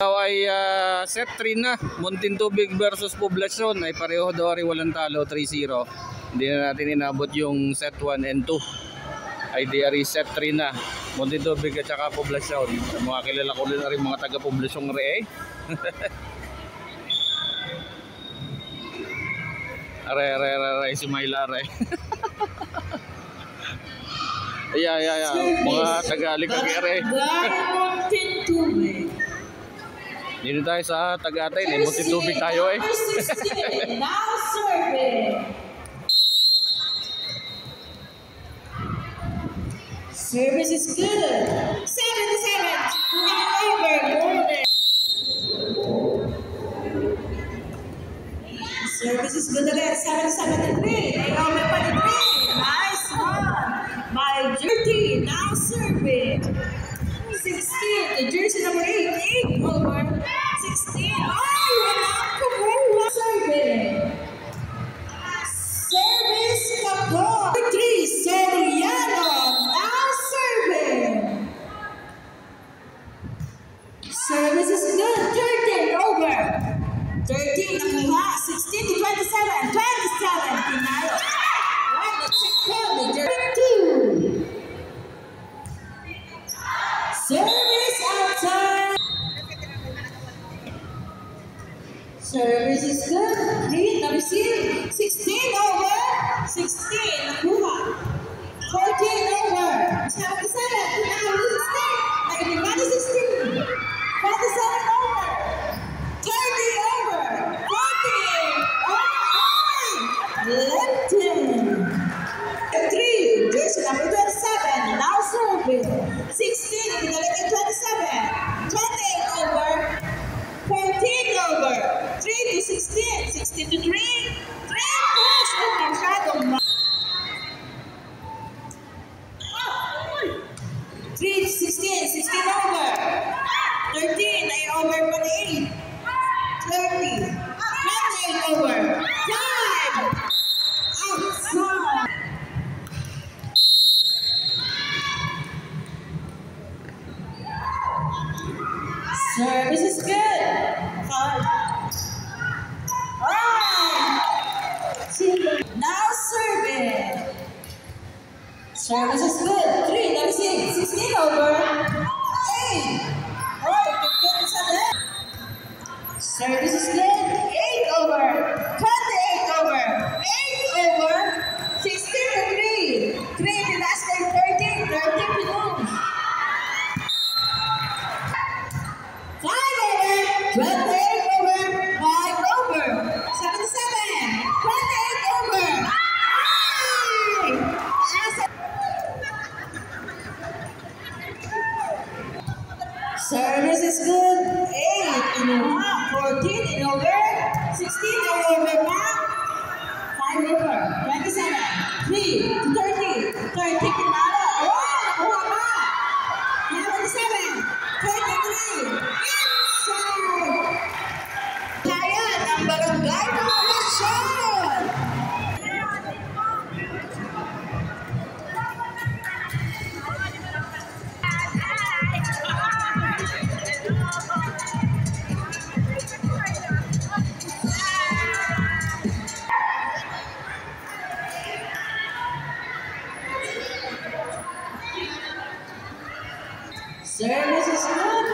Daw ay set 3 na. Muntinlubig versus Poblacion ay pareho daw rin walang talo, 3-0. Hindi na natin inabot yung set 1 and 2. Ay di ari set 3 na. Muntinlubig at saka Poblacion. Mga kilala ko rin na rin mga taga Poblacion re eh. Are si Myla are. Ay. Mga taga Alicagere. Dito tayo sa Tagatay, Muntinlubig tayo eh. Now serving. Service is good. 7-7. Over. Golden. Service is good again. 7-7-3. Over 23. Nice one. By Jerty. Now serving. 16. The jersey number 8. 8 over. 16. Oh, wala ko mo. Serving. Service Kapo. 3. Soriano. Now serving. Service is good. 13 over. 13 nakuha. 16-27. 27. Pinalo. Right, the check call. The jersey 2. Service outside. Service is good. Read the receive. 16 over. 16 nakuha. 14 over. 77. Now 16. 16. 47 over. 30 over. 40. 3. Jersey number 27. Now serving. 16. Pinalik at 27. 28 over. 14 over. 3-16. 16-3. 3 push. Oh, masyadong 3-16. 16 over. 13 ay over 28. 30. 28 over. 5. Outside. Service is good. 5. Alright. Now serving. Service is good. 3, let me see. 16 over. 8. Alright, service is good. 8 over. 28 over. 8 over. 16-3. 3 the last game. 13. 13 to lose. 5 over. 28 over. 5 over. 77. 28 over. Service is good. 8 in over. 14 in over. 16 over. 5 over. 27. 3-30. 30 Pinalo. Oh, nakuha pa. 27. 23. Inside. Kaya ng Barangay Poblacion. Service is good.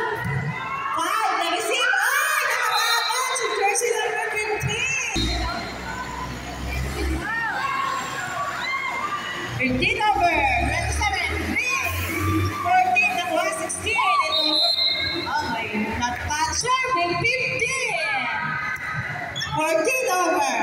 5, let me see. Oh, nakababa si jersey number 15. 15 over. 27. 3. 14 nakuha. 16. Ito. Oh my, not bad. Serving 15. 14 over.